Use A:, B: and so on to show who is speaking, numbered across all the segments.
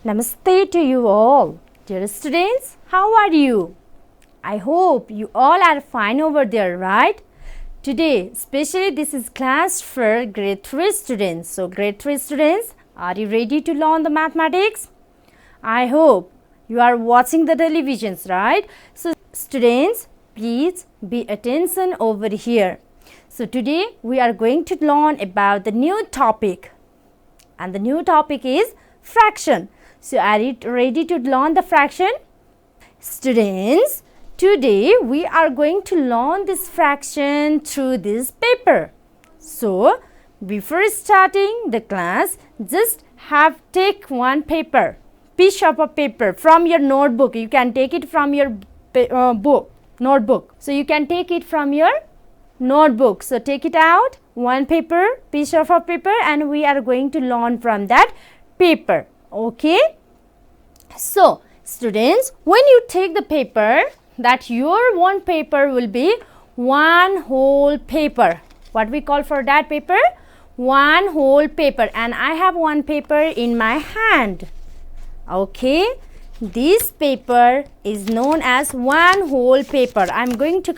A: Namaste to you all. Dear students, how are you? I hope you all are fine over there, right? Today, especially this is class for grade 3 students. So, grade 3 students, are you ready to learn the mathematics? I hope you are watching the televisions, right? So, students, please be attention over here. So, today we are going to learn about the new topic. And the new topic is fraction. So, are you ready to learn the fraction? Students, today we are going to learn this fraction through this paper. So, before starting the class, just take one paper, piece of a paper from your notebook. You can take it from your notebook. So, you can take it from your notebook. So, take it out, one paper, piece of a paper, and we are going to learn from that paper. Okay. So, students, when you take the paper, that your one paper will be one whole paper. What we call for that paper? One whole paper. And I have one paper in my hand. Okay. This paper is known as one whole paper. I am going to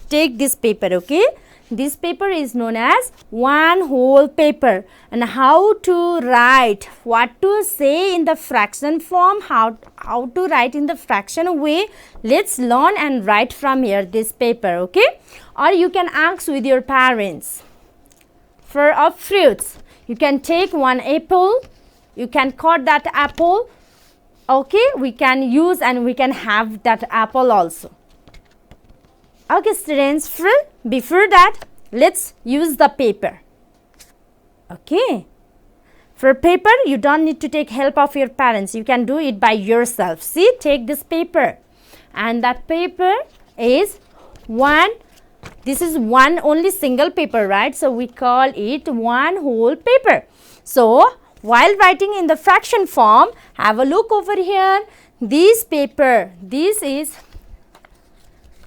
A: take this paper, okay. This paper is known as one whole paper. And how to write, what to say in the fraction form, how to write in the fraction way, let's learn and write from here this paper, okay. Or you can ask with your parents. For fruits, you can take one apple, you can cut that apple, okay, we can use and we can have that apple also. Okay, students, before that, let's use the paper. Okay. For paper, you don't need to take help of your parents. You can do it by yourself. See, take this paper. And that paper is this is one only single paper, right? So, we call it one whole paper. So, while writing in the fraction form, have a look over here. This paper, this is,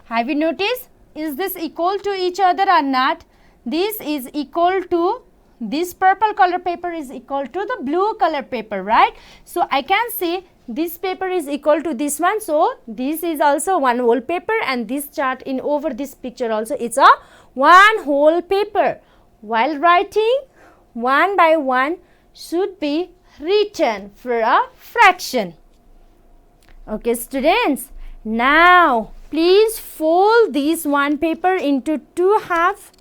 A: have you noticed? Is this equal to each other or not? This is equal to, this purple color paper is equal to the blue color paper, right? So, I can say this paper is equal to this one. So, this is also one whole paper, and this chart in over this picture also it's a one whole paper. While writing, one by one should be written for a fraction. Okay, students. Now, please fold this one paper into two halves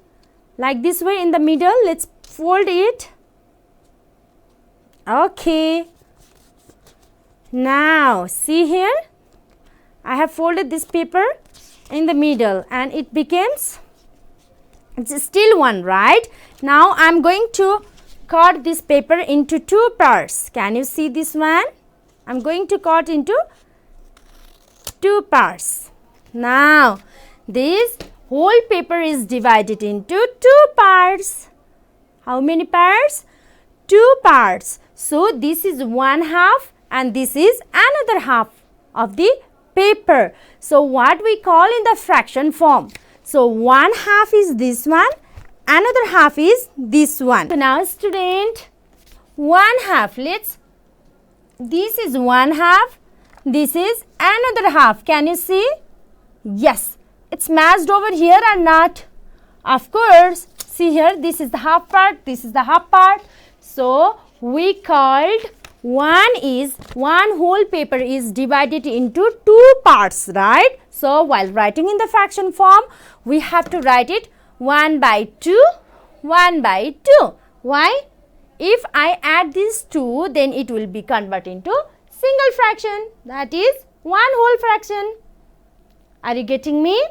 A: like this way in the middle. Let's fold it. Okay. Now, see here. I have folded this paper in the middle and it becomes, it's still one, right? Now, I am going to cut this paper into two parts. Can you see this one? I am going to cut into two parts. Now, this whole paper is divided into two parts. How many parts? Two parts. So, this is one half and this is another half of the paper. So, what we call in the fraction form. So, one half is this one, another half is this one. So, now student, one half, this is one half, this is another half. Can you see? Yes, it's matched over here or not? Of course. See here, this is the half part, this is the half part. So, we called one whole paper is divided into two parts, right? So, while writing in the fraction form, we have to write it 1 by 2, 1 by 2. Why? If I add these two, then it will be converted into single fraction, that is one whole fraction. Are you getting me?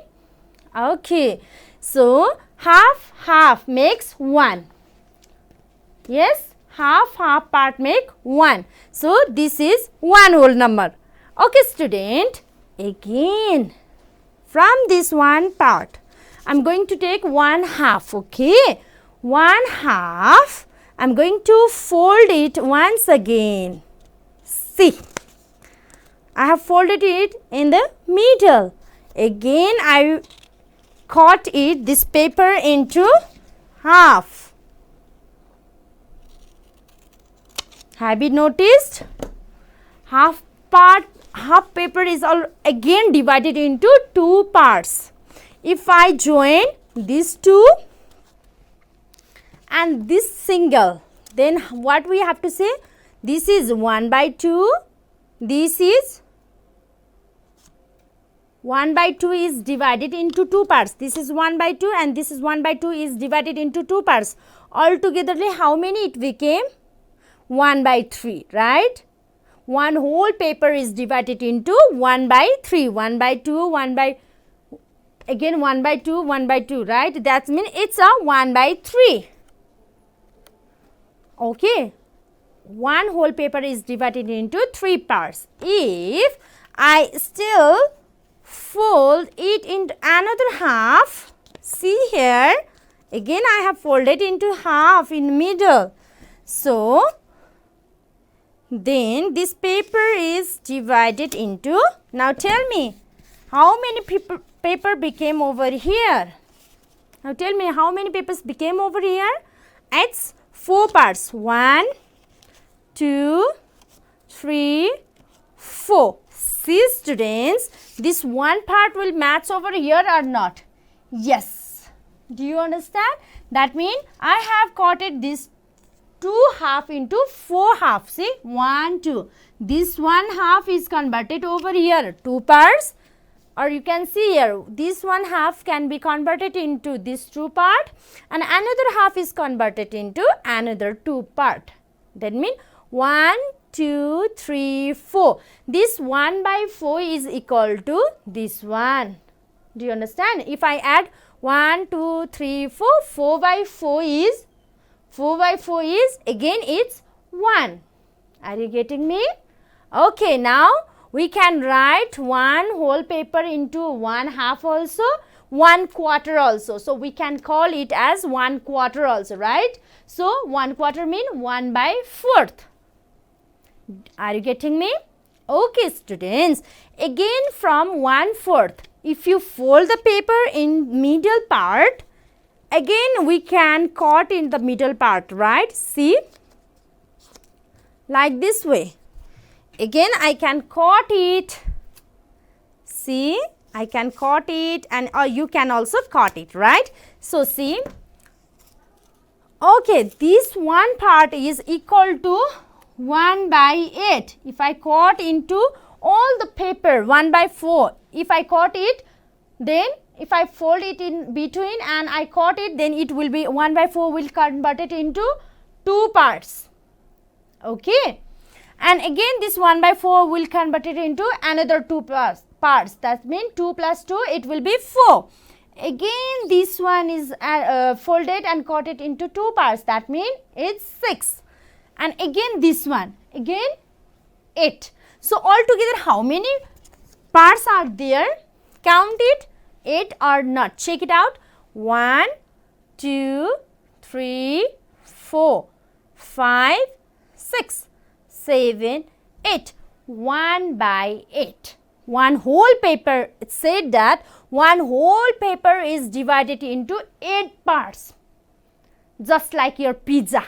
A: Okay. So, half makes 1. Yes, half part make 1. So, this is one whole number. Okay, student. Again, from this one part, I am going to take one half. Okay. One half, I am going to fold it once again. See, I have folded it in the middle. Again, I cut this paper into half. Have you noticed? half paper is again divided into two parts. If I join these two and this single, then what we have to say? This is 1 by 2, this is 1 by 2 is divided into two parts. This is 1 by 2 and this is 1 by 2 is divided into two parts. Altogether, how many it became? 1 by 3, right? One whole paper is divided into 1 by 3, 1 by 2, 1 by, again 1 by 2, 1 by 2, right? That means it's a 1 by 3. Okay. One whole paper is divided into three parts. If I still fold it into another half, see here, again I have folded into half in middle. So, then this paper is divided into, now tell me, how many paper became over here? Now tell me, how many papers became over here? It's 4 parts. 1, 2, 3, 4. See students, this one part will match over here or not? Yes. Do you understand? That means I have cutted this 2 half into 4 half. See, 1, 2. This 1 half is converted over here, 2 parts. Or you can see here, this 1 half can be converted into this 2 part and another half is converted into another 2 part. That means 1, 2, 3, 4. This 1 by 4 is equal to this one. Do you understand? If I add 1, 2, 3, 4, 4 by 4 is, again it's 1. Are you getting me? Okay, now we can write one whole paper into 1 half also, 1 quarter also. So, we can call it as 1 quarter also, right? So, 1 quarter means 1 by 4th. Are you getting me? Okay, students. Again from 1/4, if you fold the paper in middle part, again we can cut in the middle part, right? See, like this way. Again I can cut it. See, I can cut it and you can also cut it, right? So, see. Okay, this one part is equal to 1 by 8. If I cut into all the paper 1 by 4, if I cut it, then if I fold it in between and I cut it, then it will be 1 by 4 will convert it into 2 parts. Okay. And again this 1 by 4 will convert it into another 2 parts. That means 2 plus 2, it will be 4. Again this one is folded and cut it into 2 parts. That means it's 6. And again this one, again 8. So, altogether how many parts are there? Count it, 8 or not. Check it out. 1, 2, 3, 4, 5, 6, 7, 8. 1 by 8. One whole paper, it said that one whole paper is divided into 8 parts. Just like your pizza.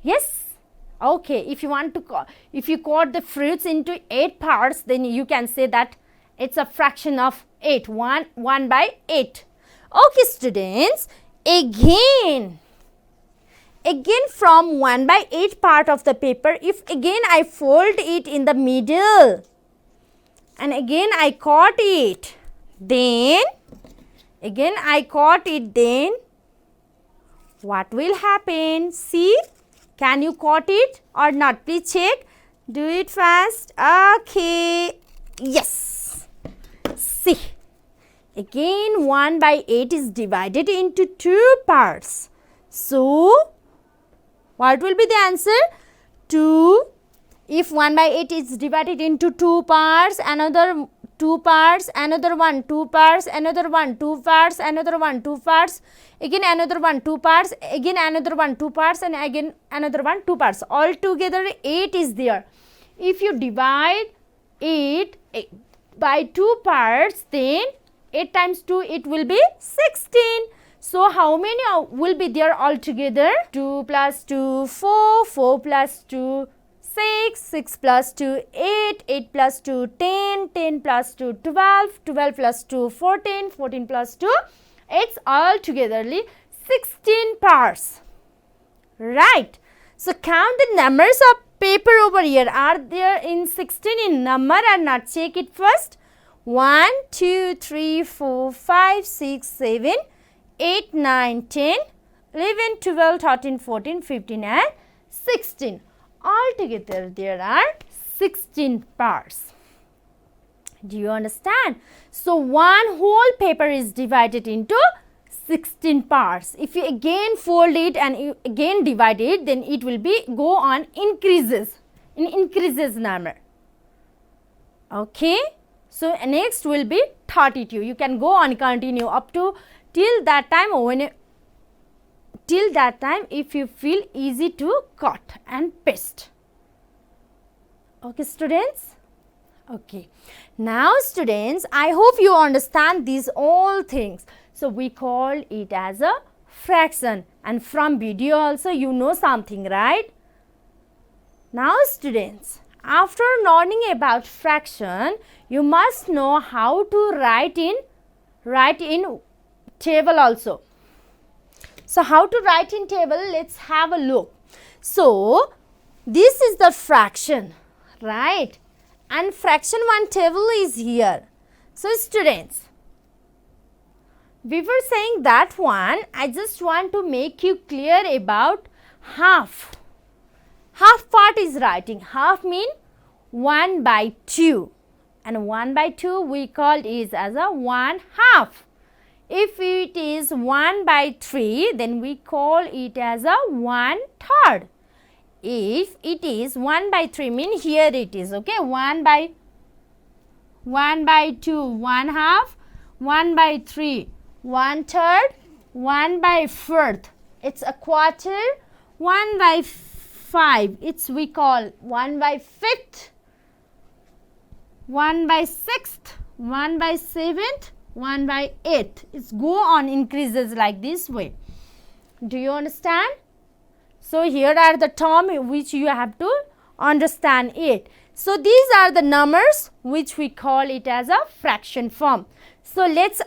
A: Yes? Okay, if you want to, if you cut the fruits into 8 parts, then you can say that it's a fraction of 8, 1 by 8. Okay, students, again from 1 by 8 part of the paper, if again I fold it in the middle and again I cut it, then what will happen? See? Can you cut it or not? Please check. Do it fast. Okay. Yes. See. Again 1 by 8 is divided into 2 parts. So, what will be the answer? 2. If 1 by 8 is divided into 2 parts, another 2 parts, another one 2 parts, another one 2 parts, another one 2 parts, again another one 2 parts, again another one 2 parts and again another one 2 parts. Altogether 8 is there. If you divide it by 2 parts, then 8 times 2 it will be 16. So, how many will be there altogether? 2 plus 2, 4, 4 plus 2, 6, 6 plus 2, 8, 8 plus 2, 10, 10 plus 2, 12, 12 plus 2, 14, 14 plus 2, it's all togetherly 16 parts. Right. So, count the numbers of paper over here. Are there in 16 in number or not? Check it first. 1, 2, 3, 4, 5, 6, 7, 8, 9, 10, 11, 12, 13, 14, 15 and 16. Altogether there are 16 parts. Do you understand? So, one whole paper is divided into 16 parts. If you again fold it and you again divide it, then it will be go on increases, in increases number. Okay. So, next will be 32. You can go on continue up to till that time if you feel easy to cut and paste. Okay, students? Okay. Now, students, I hope you understand these all things. So, we call it as a fraction, and from video also you know something, right? Now, students, after learning about fraction, you must know how to write in table also. So, how to write in table? Let's have a look. So, this is the fraction, right? And fraction one table is here. So, students, before saying that one, I just want to make you clear about half. Half part is writing. Half mean 1 by 2, and 1 by 2 we called is as a 1/2. If it is 1 by 3, then we call it as a 1/3. If it is 1 by 3, mean here it is, okay, 1 by 2, 1/2, 1 by 3, 1/3, 1 by 4th, it's a quarter, 1 by 5, it's we call 1 by 5th, 1 by 6th, 1 by 7th, 1 by 8th. It's go on increases like this way. Do you understand? So, here are the term which you have to understand it. So, these are the numbers which we call it as a fraction form. So, let's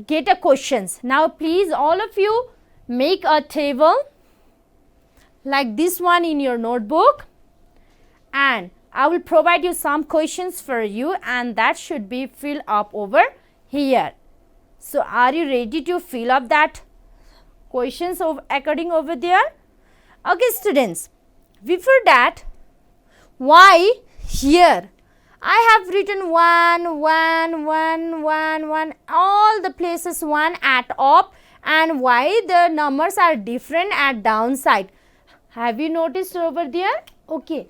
A: get a questions. Now, please all of you make a table like this one in your notebook, and I will provide you some questions for you, and that should be filled up over here. So, are you ready to fill up that questions according over there? Okay, students, before that, why here? I have written 1, 1, 1, 1, 1, all the places 1 at up, and why the numbers are different at downside. Have you noticed over there? Okay.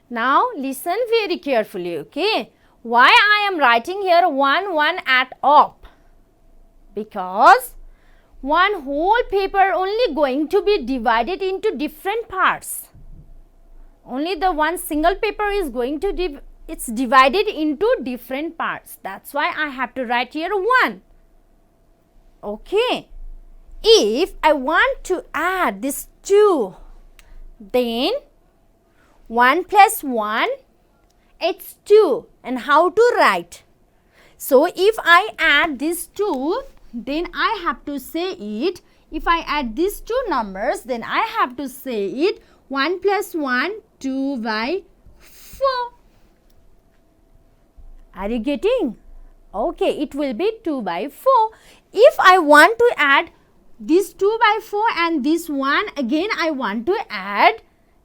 A: Now, listen very carefully, okay. Why I am writing here 1, 1 at up? Because one whole paper only going to be divided into different parts. Only the one single paper is going to it's divided into different parts. That's why I have to write here 1. Okay. If I want to add this 2, then 1 plus 1, it's 2. And how to write? So, if I add this 2, then I have to say it. If I add these two numbers, then I have to say it 1 plus 1, 2 by 4. Are you getting? Okay, it will be 2 by 4. If I want to add this 2 by 4 and this one again I want to add,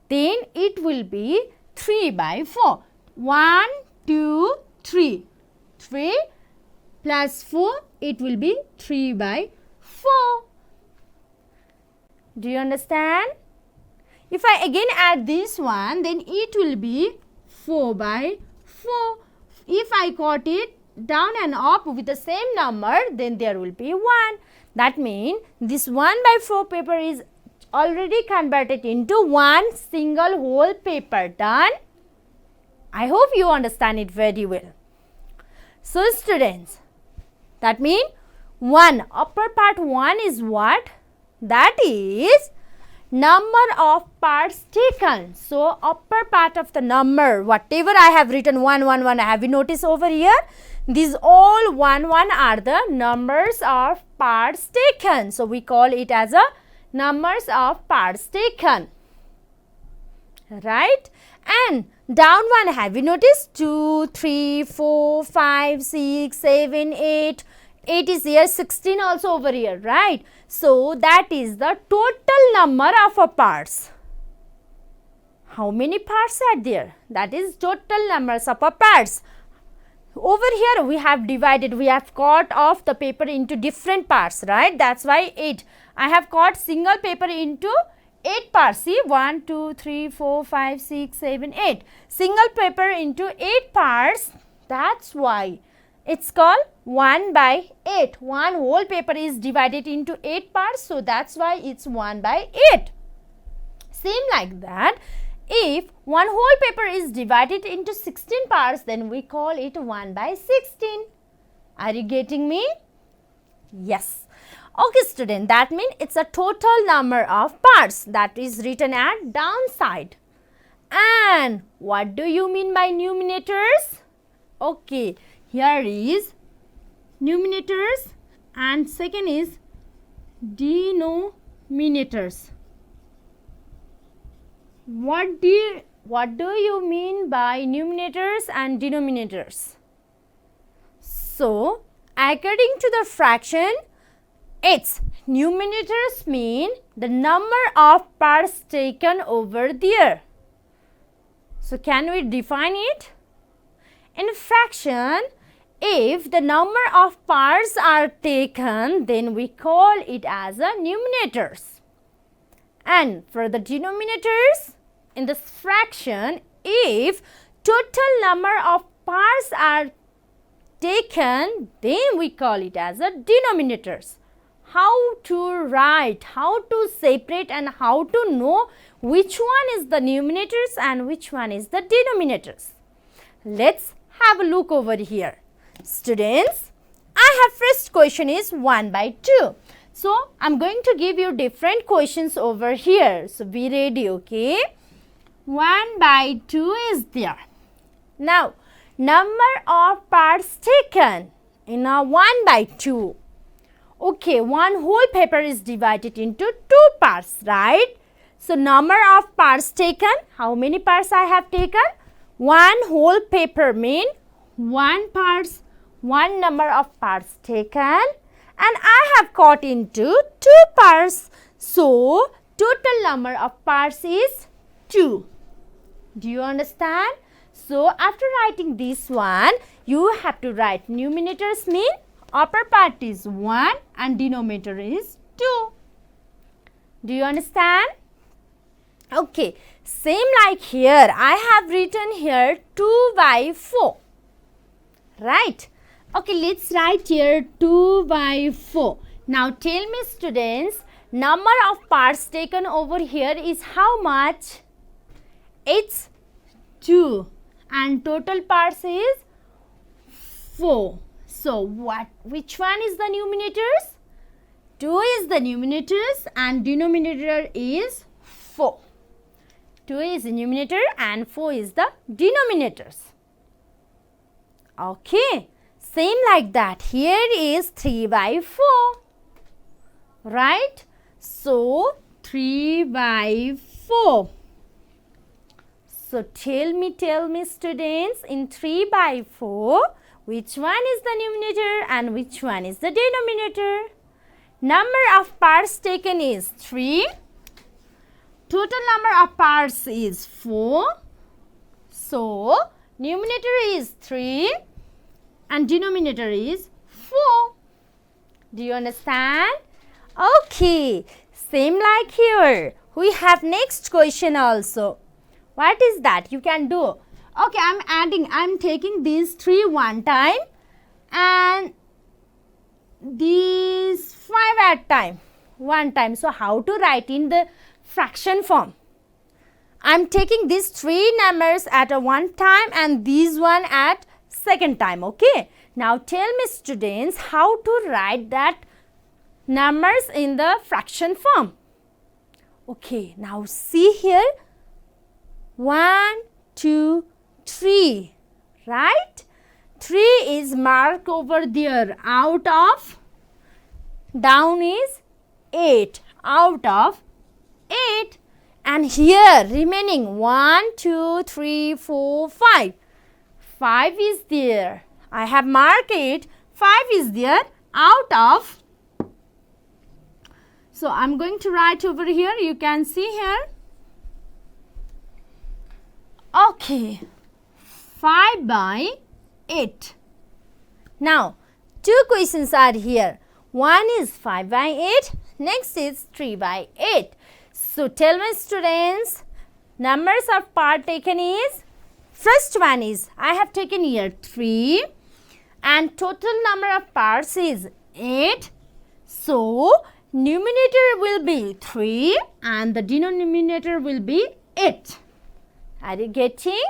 A: then it will be 3 by 4. 1, 2, 3. 3 plus 4, it will be 3 by 4. Do you understand? If I again add this one, then it will be 4 by 4. If I cut it down and up with the same number, then there will be 1. That means this 1 by 4 paper is already converted into one single whole paper. Done? I hope you understand it very well. So, students, that means 1, upper part 1 is what? That is number of parts taken. So upper part of the number, whatever I have written 1 1 1, have you noticed over here? These all 1 1 are the numbers of parts taken. So we call it as a numbers of parts taken. Right? And down one, have you noticed? 2, 3, 4, 5, 6, 7, 8. 8 is here, 16 also over here, right? So that is the total number of a parts. How many parts are there? That is total numbers of a parts. Over here we have divided, we have cut off the paper into different parts, right? That's why 8. I have cut single paper into 8 parts. See, 1, 2, 3, 4, 5, 6, 7, 8. Single paper into 8 parts. That's why it's called 1 by 8. One whole paper is divided into 8 parts. So that's why it's 1 by 8. Same like that. If one whole paper is divided into 16 parts, then we call it 1 by 16. Are you getting me? Yes. Okay, student, that means it's a total number of parts that is written at downside. And what do you mean by numerators? Okay, here is numerators and second is denominators. What do you mean by numerators and denominators? So, according to the fraction, its numerators mean the number of parts taken over there. So, can we define it? In fraction, if the number of parts are taken, then we call it as a numerators. And for the denominators, in this fraction, if total number of parts are taken, then we call it as a denominators. How to write, how to separate and how to know which one is the numerators and which one is the denominators. Let's have a look over here. Students, I have first question is 1 by 2. So, I am going to give you different questions over here. So, be ready, okay? 1 by 2 is there. Now, number of parts taken in a 1 by 2. Okay, one whole paper is divided into 2 parts, right? So, number of parts taken, how many parts I have taken? One whole paper mean 1 parts, 1 number of parts taken. And I have cut into 2 parts. So, total number of parts is 2. Do you understand? So, after writing this one, you have to write numerators mean upper part is 1 and denominator is 2. Do you understand? Okay, same like here, I have written here 2 by 4. Right? Okay, let's write here 2 by 4. Now, tell me students, number of parts taken over here is how much? It's 2 and total parts is 4. So, which one is the numerators? 2 is the numerators and denominator is 4. 2 is the numerator and 4 is the denominators. Okay. Same like that, here is 3 by 4, right? So, 3 by 4. So, tell me students, in 3 by 4, which one is the numerator and which one is the denominator? Number of parts taken is 3, total number of parts is 4. So, numerator is 3. And denominator is 4. Do you understand? Okay. Same like here. We have next question also. What is that? You can do. Okay, I am taking these 3 one time and these 5 at time. One time. So, how to write in the fraction form? I am taking these 3 numbers at a one time and these one at second time, okay? Now, tell me students how to write that numbers in the fraction form. Okay, now see here. 1, 2, 3, right? 3 is marked over there. Out of, down is 8. Out of 8. And here remaining 1, 2, 3, 4, 5. 5 is there. I have marked it. 5 is there out of. So I am going to write over here. You can see here. Okay. 5 by 8. Now, two questions are here. One is 5 by 8. Next is 3 by 8. So, tell me students, numbers of part taken is, first one is, I have taken here 3 and total number of parts is 8. So, numerator will be 3 and the denominator will be 8. Are you getting?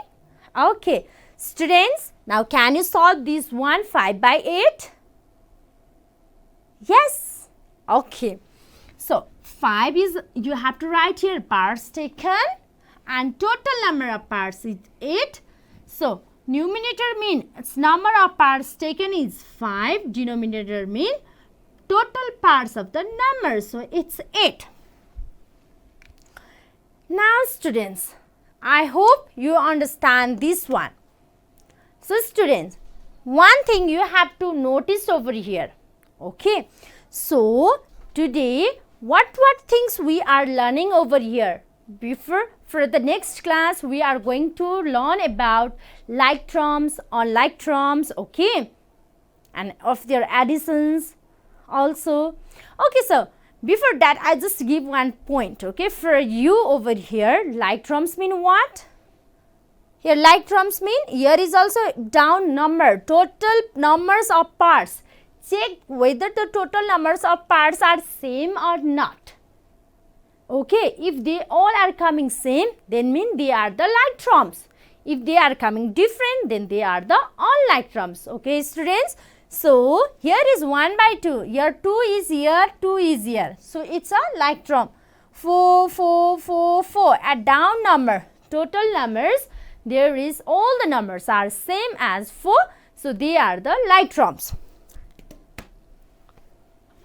A: Okay. Students, now can you solve this one 5 by 8? Yes. Okay. So, 5 is, you have to write here parts taken and total number of parts is 8. So, numerator mean its number of parts taken is 5. Denominator mean total parts of the number. So, it's 8. Now, students, I hope you understand this one. So, students, one thing you have to notice over here. Okay. So, today what things we are learning over here? Before, for the next class, we are going to learn about like terms, unlike terms, okay, and of their additions also. Okay, so before that, I just give one point, okay, for you over here. Like terms mean what? Here, like terms mean, here is also down number, total numbers of parts. Check whether the total numbers of parts are same or not. Okay, if they all are coming same, then mean they are the like terms. If they are coming different, then they are the unlike terms. Okay, students. So, here is 1 by 2. Here 2 is here, 2 is here. So, it's a like term. 4, 4, 4, 4. A down number. Total numbers, there is all the numbers are same as 4. So, they are the like terms.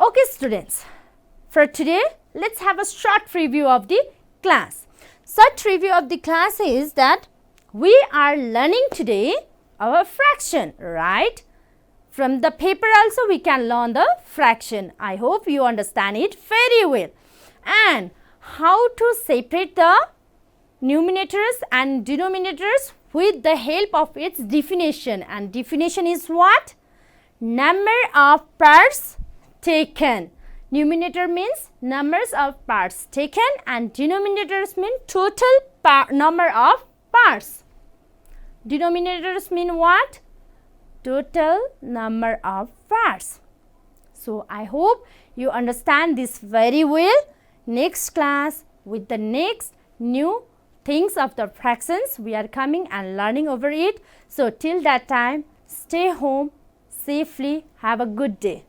A: Okay, students, for today, let's have a short preview of the class. Such review of the class is that we are learning today our fraction, right? From the paper also we can learn the fraction. I hope you understand it very well. And how to separate the numerators and denominators with the help of its definition. And definition is what? Number of parts taken. Numerator means numbers of parts taken and denominators mean total number of parts. Denominators mean what? Total number of parts. So, I hope you understand this very well. Next class with the next new things of the fractions we are coming and learning over it. So, till that time, stay home safely. Have a good day.